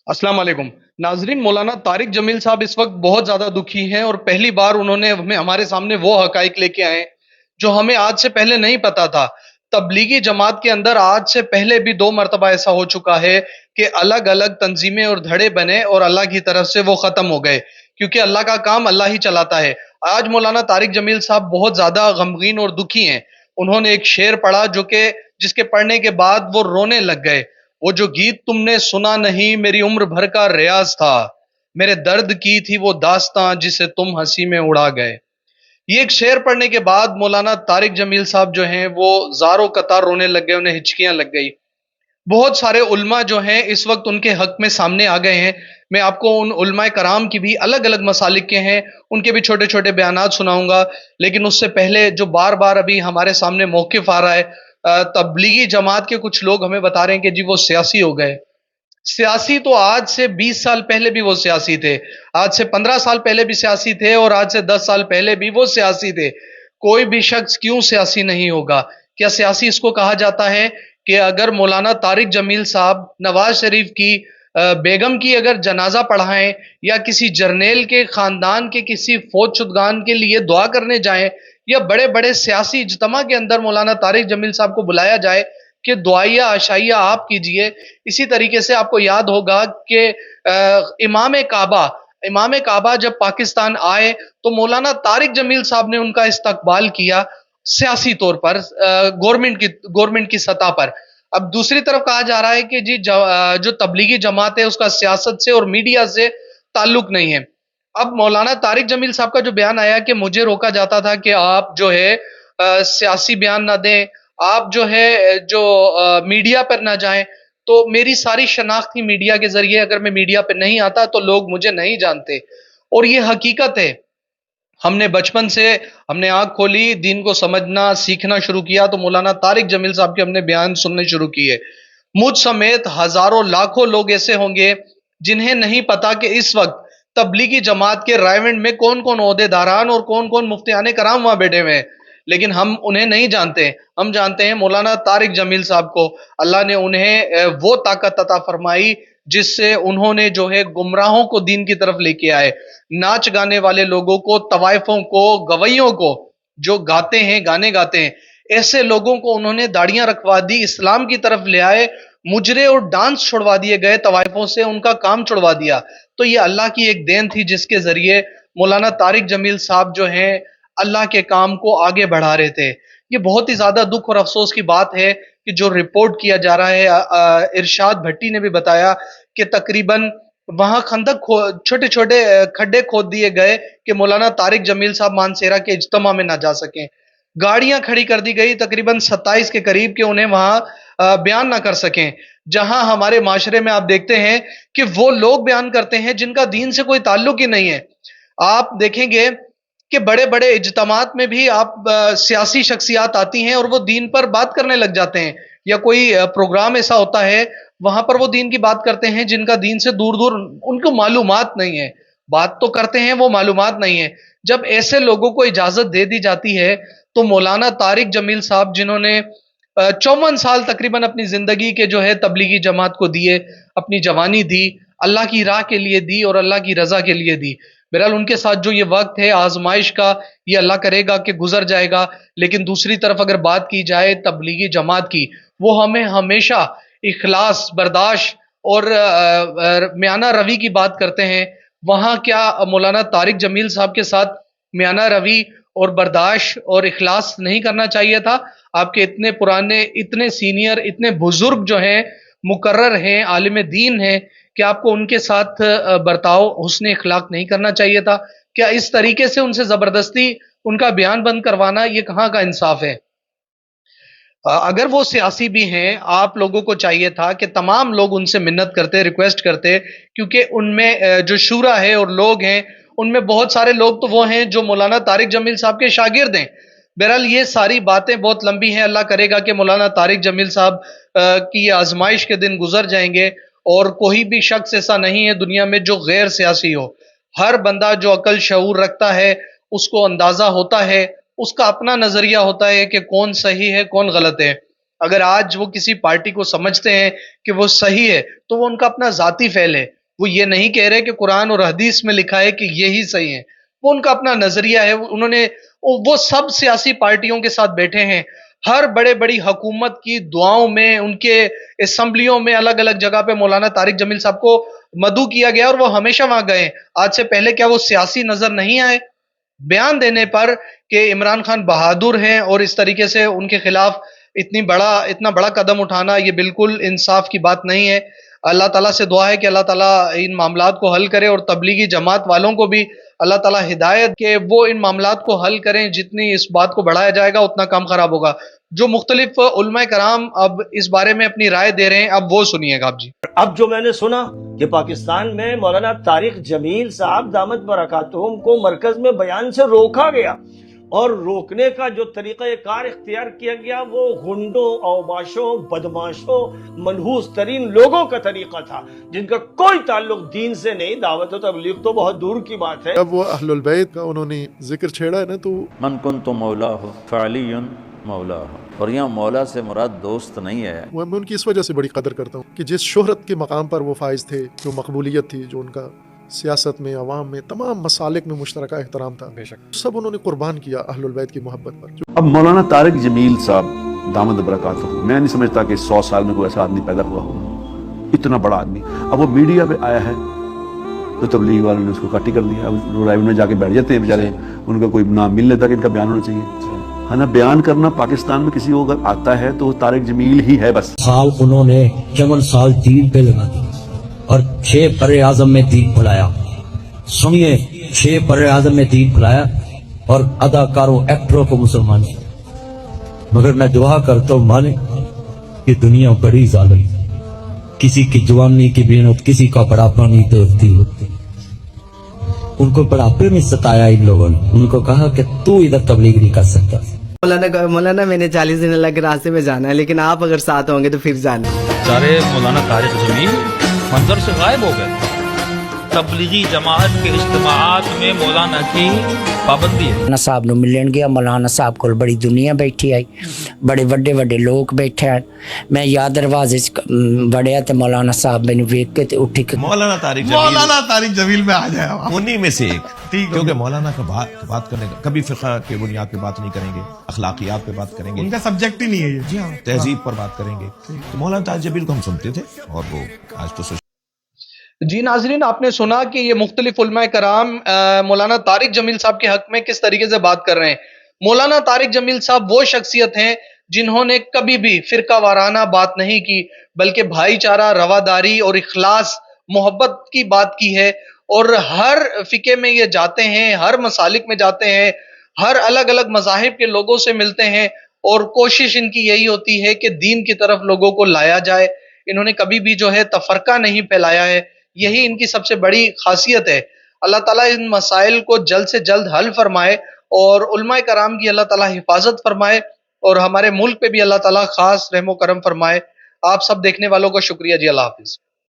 अस्सलाम वालेकुम नाजरीन। मौलाना तारिक जमील साहब इस वक्त बहुत ज्यादा दुखी हैं और पहली बार उन्होंने हमारे सामने वो हकाइक लेके आए जो हमें आज से पहले नहीं पता था। तबलीगी जमात के अंदर आज से पहले भी दो मरतबा ऐसा हो चुका है कि अलग अलग तंजीमें और धड़े बने और अल्लाह की तरफ से वो खत्म हो गए, क्योंकि अल्लाह का काम अल्लाह ही चलाता है। आज मौलाना तारिक जमील साहब बहुत ज्यादा गमगीन और दुखी हैं। उन्होंने एक शेर पढ़ा जो कि जिसके पढ़ने के बाद वो रोने लग गए। वो जो गीत तुमने सुना नहीं मेरी उम्र भर का रियाज था, मेरे दर्द की थी वो दास्तां जिसे तुम हंसी में उड़ा गए। ये एक शेर पढ़ने के बाद मौलाना तारिक जमील साहब जो हैं वो ज़ारो कतार रोने लग गए, उन्हें हिचकियां लग गई। बहुत सारे उल्मा जो हैं इस वक्त उनके हक में सामने आ गए हैं। मैं आपको उन उल्मा कराम की भी अलग अलग मसालिक के हैं उनके भी छोटे छोटे बयानात सुनाऊंगा। लेकिन उससे पहले जो बार बार अभी हमारे सामने मौकिफ आ रहा है, तबलीगी जमात के कुछ लोग हमें बता रहे हैं कि जी वो सियासी हो गए। सियासी तो आज से 20 साल पहले भी वो सियासी थे, आज से 15 साल पहले भी सियासी थे और आज से 10 साल पहले भी वो सियासी थे। कोई भी शख्स क्यों सियासी नहीं होगा? क्या सियासी इसको कहा जाता है कि अगर मौलाना तारिक जमील साहब नवाज शरीफ की बेगम की अगर जनाजा पढ़ाएं या किसी जर्नेल के खानदान के किसी फौज शुदगान के लिए दुआ करने जाएं या बड़े बड़े सियासी इज्तिमा के अंदर मौलाना तारिक जमील साहब को बुलाया जाए कि दुआया आशाइया आप कीजिए। इसी तरीके से आपको याद होगा कि इमाम काबा जब पाकिस्तान आए तो मौलाना तारिक जमील साहब ने उनका इस्तकबाल किया सियासी तौर पर, गवर्नमेंट की सतह पर। अब दूसरी तरफ कहा जा रहा है कि जी जो तबलीगी जमात है उसका सियासत से और मीडिया से ताल्लुक नहीं है। अब मौलाना तारिक जमील साहब का जो बयान आया कि मुझे रोका जाता था कि आप जो है सियासी बयान ना दें, आप जो है जो मीडिया पर ना जाएं। तो मेरी सारी शनाख्त ही मीडिया के जरिए, अगर मैं मीडिया पर नहीं आता तो लोग मुझे नहीं जानते। और ये हकीकत है। हमने बचपन से हमने आंख खोली, दीन को समझना सीखना शुरू किया तो मौलाना तारिक जमील साहब के हमने बयान सुनने शुरू किए। मुझ समेत हजारों लाखों लोग ऐसे होंगे जिन्हें नहीं पता कि इस वक्त तबलीगी जमात के रायवंड में कौन कौन ओहदेदारान और कौन कौन मुफ्तियाने कराम वहां बैठे हुए हैं, लेकिन हम उन्हें नहीं जानते। हम जानते हैं मौलाना तारिक जमील साहब को। अल्लाह ने उन्हें वो ताकत अता फरमाई जिससे उन्होंने जो है गुमराहों को दीन की तरफ लेके आए, नाच गाने वाले लोगों को, तवाइफों को, गवैयों को, जो गाते हैं गाने गाते हैं, ऐसे लोगों को उन्होंने दाढ़ियां रखवा दी, इस्लाम की तरफ ले आए। मुजरे और डांस छुड़वा दिए गए, तवाइफों से उनका काम छुड़वा दिया। तो ये अल्लाह की एक देन थी जिसके जरिए मौलाना तारिक जमील साहब जो हैं अल्लाह के काम को आगे बढ़ा रहे थे। ये बहुत ही ज्यादा दुख और अफसोस की बात है कि जो रिपोर्ट किया जा रहा है, इरशाद भट्टी ने भी बताया कि तकरीबन वहां छोटे छोटे खड्डे खोद दिए गए कि मौलाना तारिक जमील साहब मानसेरा के इज्तिमा में ना जा सकें। गाड़ियां खड़ी कर दी गई तकरीबन 27 के करीब कि उन्हें वहां बयान ना कर सकें। जहां हमारे माशरे में आप देखते हैं कि वो लोग बयान करते हैं जिनका दीन से कोई ताल्लुक ही नहीं है। आप देखेंगे कि बड़े बड़े इज्तमात में भी आप सियासी शख्सियात आती हैं और वो दीन पर बात करने लग जाते हैं, या कोई प्रोग्राम ऐसा होता है वहां पर वो दीन की बात करते हैं जिनका दीन से दूर दूर उनको मालूमात नहीं है। बात तो करते हैं, वो मालूमात नहीं है। जब ऐसे लोगों को इजाजत दे दी जाती है तो मौलाना तारिक जमील साहब जिन्होंने 54 साल तकरीबन अपनी जिंदगी के जो है तबलीगी जमात को दिए, अपनी जवानी दी, अल्लाह की राह के लिए दी और अल्लाह की रजा के लिए दी। बहरहाल उनके साथ जो ये वक्त है आजमाइश का, ये अल्लाह करेगा कि गुजर जाएगा। लेकिन दूसरी तरफ अगर बात की जाए तबलीगी जमात की, वो हमें हमेशा इखलास, बर्दाश्त और म्याना रवि की बात करते हैं। वहां क्या मौलाना तारिक जमील साहब के साथ म्याना रवि और बर्दाश्त और इखलास नहीं करना चाहिए था? आपके इतने पुराने, इतने सीनियर, इतने बुजुर्ग जो हैं, मुकर्रर हैं, आलिम दीन हैं, क्या आपको उनके साथ बर्ताव हुस्न इखलाक नहीं करना चाहिए था? क्या इस तरीके से उनसे जबरदस्ती उनका बयान बंद करवाना ये कहाँ का इंसाफ है? अगर वो सियासी भी हैं, आप लोगों को चाहिए था कि तमाम लोग उनसे मिन्नत करते, रिक्वेस्ट करते, क्योंकि उनमें जो शूरा है और लोग हैं, उनमें बहुत सारे लोग तो वो हैं जो मौलाना तारिक जमील साहब के शागिर्द हैं। बहरहाल ये सारी बातें बहुत लंबी हैं। अल्लाह करेगा कि मौलाना तारिक जमील साहब की आजमाइश के दिन गुजर जाएंगे और कोई भी शख्स ऐसा नहीं है दुनिया में जो गैर सियासी हो। हर बंदा जो अकल शऊर रखता है उसको अंदाजा होता है, उसका अपना नजरिया होता है कि कौन सही है कौन गलत है। اگر آج وہ کسی پارٹی کو سمجھتے ہیں کہ وہ صحیح ہے تو وہ ان کا اپنا ذاتی فعل ہے، وہ یہ نہیں کہہ رہے کہ قرآن اور حدیث میں لکھا ہے کہ یہی صحیح ہے، وہ ان کا اپنا نظریہ ہے، انہوں نے وہ سب سیاسی پارٹیوں کے ساتھ بیٹھے ہیں، ہر بڑے بڑی حکومت کی دعاؤں میں، ان کے اسمبلیوں میں، الگ الگ جگہ پہ مولانا طارق جمیل صاحب کو مدعو کیا گیا اور وہ ہمیشہ وہاں گئے۔ آج سے پہلے کیا وہ سیاسی نظر نہیں آئے؟ بیان دینے پر کہ عمران خان بہادر ہیں اور اس طریقے سے ان کے خلاف اتنا بڑا قدم اٹھانا یہ بالکل انصاف کی بات نہیں ہے۔ اللہ تعالیٰ سے دعا ہے کہ اللہ تعالیٰ ان معاملات کو حل کرے اور تبلیغی جماعت والوں کو بھی اللہ تعالیٰ ہدایت کہ وہ ان معاملات کو حل کریں، جتنی اس بات کو بڑھایا جائے گا اتنا کام خراب ہوگا۔ جو مختلف علماء کرام اب اس بارے میں اپنی رائے دے رہے ہیں، اب وہ سنیے گا آپ جی۔ اب جو میں نے سنا کہ پاکستان میں مولانا طارق جمیل صاحب دامت برکاتہم کو مرکز میں بیان سے روکا گیا، اور روکنے کا جو طریقہ کار اختیار کیا گیا وہ غنڈوں، اوباشوں، بدماشوں، منحوس ترین لوگوں کا طریقہ تھا، جن کا کوئی تعلق دین سے نہیں، دعوت و تبلیغ تو بہت دور کی بات ہے۔ اب وہ اہل البیت کا انہوں نے ذکر چھیڑا ہے نا، تو من کنت مولاہ فعلی مولاہ، اور یہاں مولا سے مراد دوست نہیں ہے۔ میں ان کی اس وجہ سے بڑی قدر کرتا ہوں کہ جس شہرت کے مقام پر وہ فائز تھے، جو مقبولیت تھی، جو ان کا سیاست میں، عوام میں، تمام مسالک میں مشترکہ احترام تھا، سب انہوں نے قربان کیا اہل البیت کی محبت پر۔ اب مولانا طارق جمیل صاحب دامت برکاتہ، میں نہیں سمجھتا کہ 100 سال میں کوئی ایسا آدمی پیدا ہوا ہوگا، اتنا بڑا آدمی۔ اب وہ میڈیا پہ آیا ہے تو تبلیغ والوں نے اس کو کٹ ہی کر دیا، اب رائیون میں جا کے بیٹھ جاتے ہیں بیچارے، ان کا کوئی نام مل لیتا کہ ان کا بیان ہونا چاہیے، ہے نا۔ بیان کرنا پاکستان میں کسی کو اگر آتا ہے تو طارق جمیل ہی ہے بس۔ سال انہوں نے 54 سال دین پہ لگا دی اور 6 بر اعظم میں دین پھیلایا۔ سنیے، 6 بر اعظم میں دین پھیلایا اور اداکاروں، ایکٹروں کو مسلمان کیا۔ مگر میں دعا کرتا ہوں مانے کہ دنیا بڑی ظالم، کسی کی جوانی کی بینت، کسی کا بڑھاپا نہیں دیکھتی ہوتی۔ ان کو بڑھاپے میں ستایا ان لوگوں نے، ان کو کہا کہ تو ادھر تبلیغ نہیں کر سکتا۔ مولانا میں نے 40 دن اللہ کے راستے میں جانا ہے، لیکن آپ اگر ساتھ ہوں گے تو پھر جانا۔ سارے مولانا طارق جمیل منظر سے غائب ہو گئے۔ تبلیغی جماعت کے اجتماعات میں مولانا کی پابندی ہے۔ مولانا صاحب نو ملن گیا، مولانا صاحب کو بڑی دنیا بیٹھی آئی، بڑے وڈے وڈے لوگ بیٹھے ہیں۔ میں یاد دروازے بڑھیا تے مولانا صاحب میں ویک کے تے اٹھی کے مولانا طارق جمیل میں آ جائے، انہی میں سے ایک، کیونکہ مولانا کا بات کرنے کا کبھی فقہ کے بنیاد پہ بات نہیں کریں گے، اخلاقیات پہ بات کریں گے، ان کا سبجیکٹ ہی نہیں ہے یہ، جی ہاں، تہذیب پر بات کریں گے۔ تو مولانا طارق جمیل کو ہم سنتے تھے، اور وہ آج تو جی ناظرین، آپ نے سنا کہ یہ مختلف علماء کرام مولانا طارق جمیل صاحب کے حق میں کس طریقے سے بات کر رہے ہیں۔ مولانا طارق جمیل صاحب وہ شخصیت ہیں جنہوں نے کبھی بھی فرقہ وارانہ بات نہیں کی، بلکہ بھائی چارہ، رواداری اور اخلاص، محبت کی بات کی ہے، اور ہر فقہ میں یہ جاتے ہیں، ہر مسالک میں جاتے ہیں، ہر الگ الگ مذاہب کے لوگوں سے ملتے ہیں، اور کوشش ان کی یہی ہوتی ہے کہ دین کی طرف لوگوں کو لایا جائے۔ انہوں نے کبھی بھی جو ہے تفرقہ نہیں پھیلایا ہے، یہی ان کی سب سے بڑی خاصیت ہے۔ اللہ تعالیٰ ان مسائل کو جلد سے جلد حل فرمائے، اور علماء کرام کی اللہ تعالیٰ حفاظت فرمائے، اور ہمارے ملک پہ بھی اللہ تعالیٰ خاص رحم و کرم فرمائے۔ آپ سب دیکھنے والوں کو شکریہ جی، اللہ حافظ۔